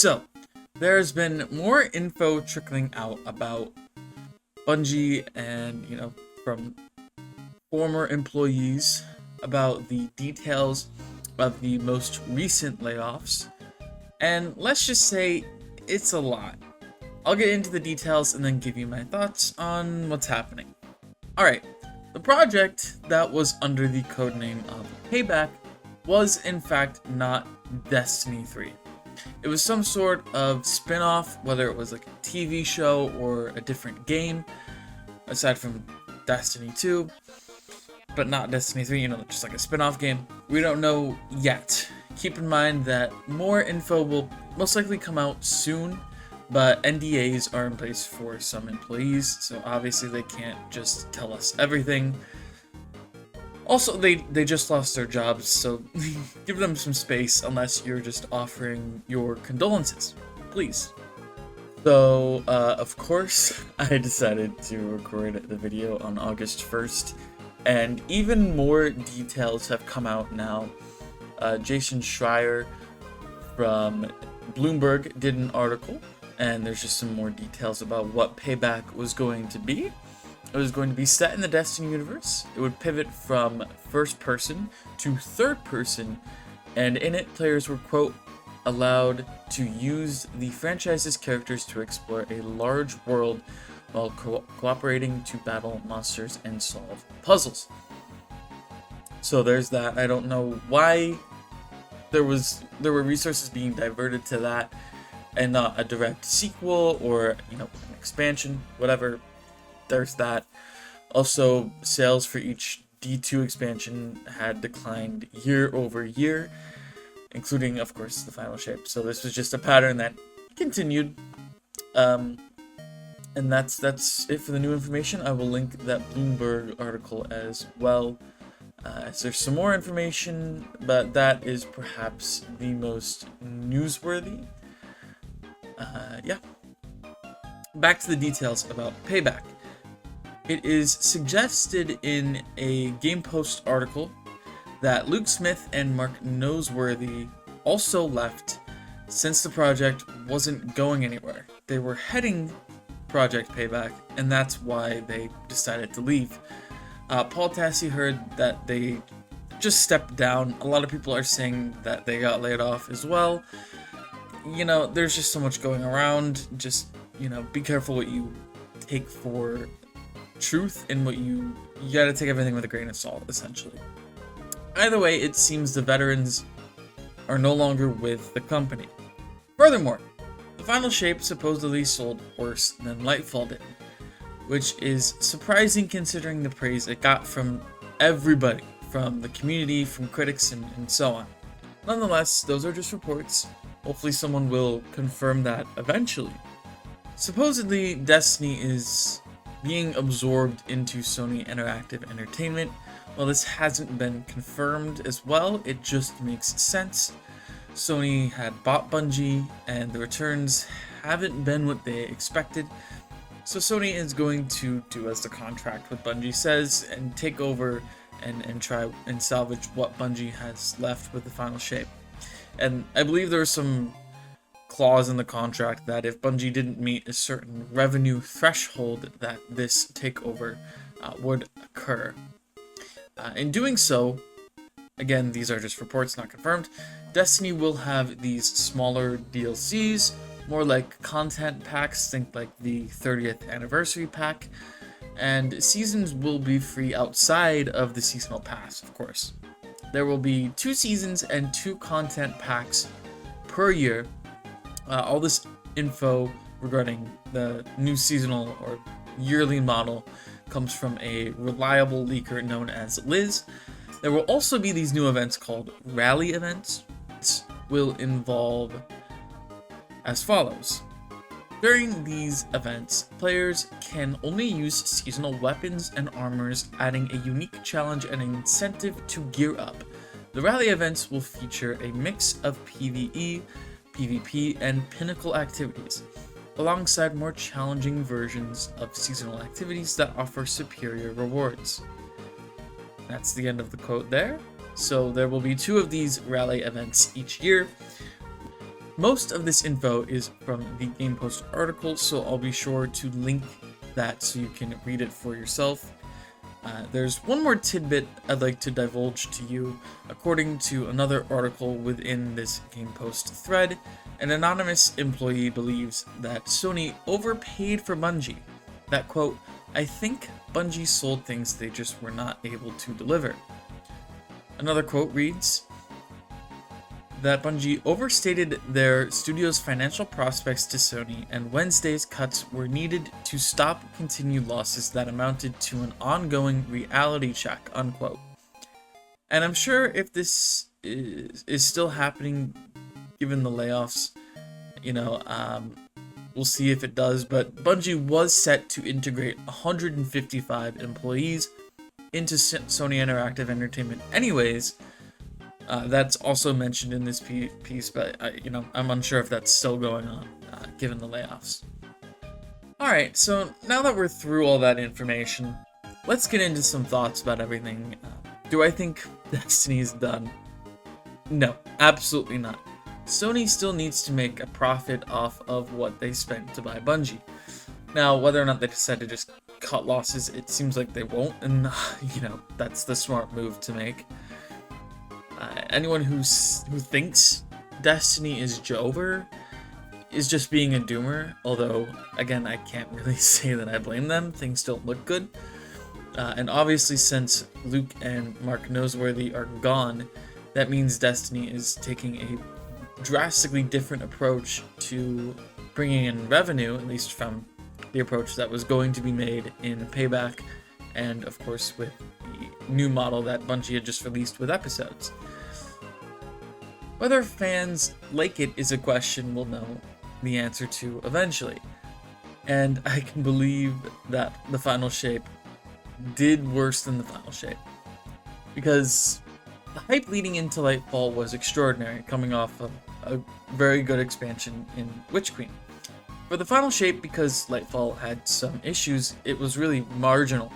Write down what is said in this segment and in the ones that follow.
So, there's been more info trickling out about Bungie and, from former employees about the details of the most recent layoffs. And let's just say it's a lot. I'll get into the details and then give you my thoughts on what's happening. Alright, the project that was under the codename of Payback was in fact not Destiny 3. It was some sort of spin-off, whether it was like a TV show or a different game, aside from Destiny 2, but not Destiny 3, just like a spin-off game. We don't know yet. Keep in mind that more info will most likely come out soon, but NDAs are in place for some employees, so obviously they can't just tell us everything. Also, they just lost their jobs, so give them some space unless you're just offering your condolences. Please. So, of course, I decided to record the video on August 1st, and even more details have come out now. Jason Schreier from Bloomberg did an article, and there's just some more details about what Payback was going to be. It was going to be set in the Destiny universe. It would pivot from first person to third person, and in it, players were, quote, allowed to use the franchise's characters to explore a large world while cooperating to battle monsters and solve puzzles. So there's that. I don't know why there were resources being diverted to that and not a direct sequel or an expansion, whatever. There's that. Also, sales for each D2 expansion had declined year over year, including, of course, the final shape. So this was just a pattern that continued. And that's it for the new information. I will link that Bloomberg article as well. As there's some more information, but that is perhaps the most newsworthy. Yeah. Back to the details about Payback. It is suggested in a Game Post article that Luke Smith and Mark Noseworthy also left since the project wasn't going anywhere. They were heading Project Payback, and that's why they decided to leave. Paul Tassi heard that they just stepped down. A lot of people are saying that they got laid off as well. There's just so much going around. Just, be careful what you take for truth and what you gotta take everything with a grain of salt, essentially. Either way, it seems the veterans are no longer with the company. Furthermore, the final shape supposedly sold worse than Lightfall did, which is surprising considering the praise it got from everybody, from the community, from critics, and so on. Nonetheless, those are just reports. Hopefully someone will confirm that eventually. Supposedly, Destiny is being absorbed into Sony Interactive Entertainment. While this hasn't been confirmed as well, it just makes sense. Sony had bought Bungie, and the returns haven't been what they expected. So Sony is going to do as the contract with Bungie says and take over and try and salvage what Bungie has left with the final shape. And I believe there was some clause in the contract that if Bungie didn't meet a certain revenue threshold that this takeover would occur. In doing so, again, these are just reports, not confirmed, Destiny will have these smaller DLCs, more like content packs, think like the 30th anniversary pack, and seasons will be free outside of the seasonal pass, of course. There will be 2 seasons and 2 content packs per year. All this info regarding the new seasonal or yearly model comes from a reliable leaker known as Liz. There will also be these new events called rally events. This will involve as follows. During these events, players can only use seasonal weapons and armors, adding a unique challenge and incentive to gear up. The rally events will feature a mix of PvE, PvP, and pinnacle activities, alongside more challenging versions of seasonal activities that offer superior rewards. That's the end of the quote there. So there will be 2 of these rally events each year. Most of this info is from the Game Post article, so I'll be sure to link that so you can read it for yourself. There's one more tidbit I'd like to divulge to you. According to another article within this Game Post thread, an anonymous employee believes that Sony overpaid for Bungie. That quote, "I think Bungie sold things they just were not able to deliver." Another quote reads that Bungie overstated their studio's financial prospects to Sony, and Wednesday's cuts were needed to stop continued losses that amounted to an ongoing reality check, unquote. And I'm sure if this is still happening, given the layoffs, we'll see if it does, but Bungie was set to integrate 155 employees into Sony Interactive Entertainment anyways. That's also mentioned in this piece, but I'm unsure if that's still going on, given the layoffs. Alright, so now that we're through all that information, let's get into some thoughts about everything. Do I think Destiny is done? No, absolutely not. Sony still needs to make a profit off of what they spent to buy Bungie. Now, whether or not they decide to just cut losses, it seems like they won't, and that's the smart move to make. Anyone who thinks Destiny is over is just being a doomer, although, again, I can't really say that I blame them. Things don't look good. And obviously, since Luke and Mark Noseworthy are gone, that means Destiny is taking a drastically different approach to bringing in revenue, at least from the approach that was going to be made in Payback, and of course with the new model that Bungie had just released with episodes. Whether fans like it is a question we'll know the answer to eventually, and I can believe that the final shape did worse than the final shape, because the hype leading into Lightfall was extraordinary, coming off of a very good expansion in Witch Queen. For the final shape, because Lightfall had some issues, it was really marginal.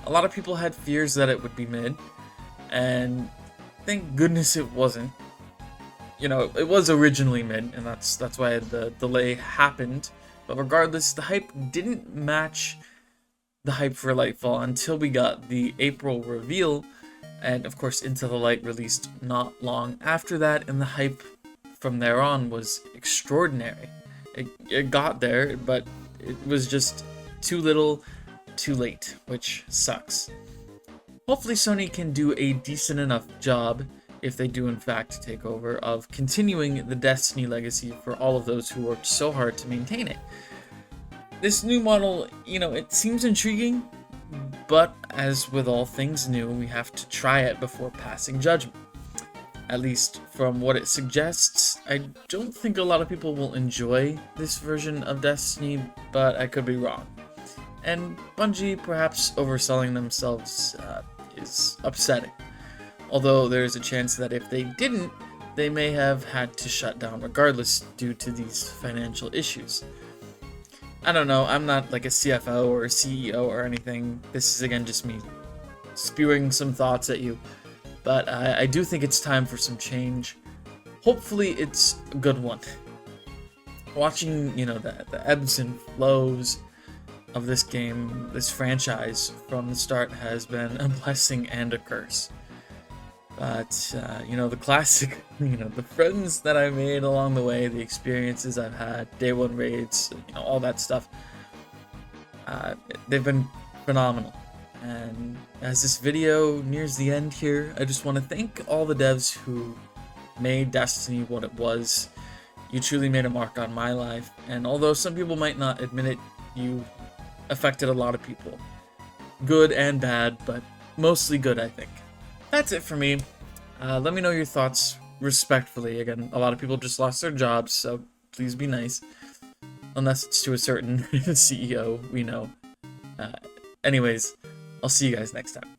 A lot of people had fears that it would be mid, and thank goodness it wasn't. It was originally mid, and that's why the delay happened. But regardless, the hype didn't match the hype for Lightfall until we got the April reveal, and of course Into the Light released not long after that, and the hype from there on was extraordinary. It got there, but it was just too little, too late, which sucks. Hopefully Sony can do a decent enough job, if they do in fact take over, of continuing the Destiny legacy for all of those who worked so hard to maintain it. This new model, it seems intriguing, but as with all things new, we have to try it before passing judgment. At least from what it suggests, I don't think a lot of people will enjoy this version of Destiny, but I could be wrong. And Bungie perhaps overselling themselves is upsetting. Although there is a chance that if they didn't, they may have had to shut down regardless due to these financial issues. I don't know, I'm not like a CFO or a CEO or anything. This is again just me spewing some thoughts at you. But I do think it's time for some change. Hopefully it's a good one. Watching, the ebbs and flows of this game, this franchise from the start has been a blessing and a curse. But, the classic, the friends that I made along the way, the experiences I've had, day one raids, all that stuff, they've been phenomenal. And as this video nears the end here, I just want to thank all the devs who made Destiny what it was. You truly made a mark on my life, and although some people might not admit it, you affected a lot of people. Good and bad, but mostly good, I think. That's it for me. Let me know your thoughts respectfully. Again, a lot of people just lost their jobs, so please be nice. Unless it's to a certain CEO we know. Anyways, I'll see you guys next time.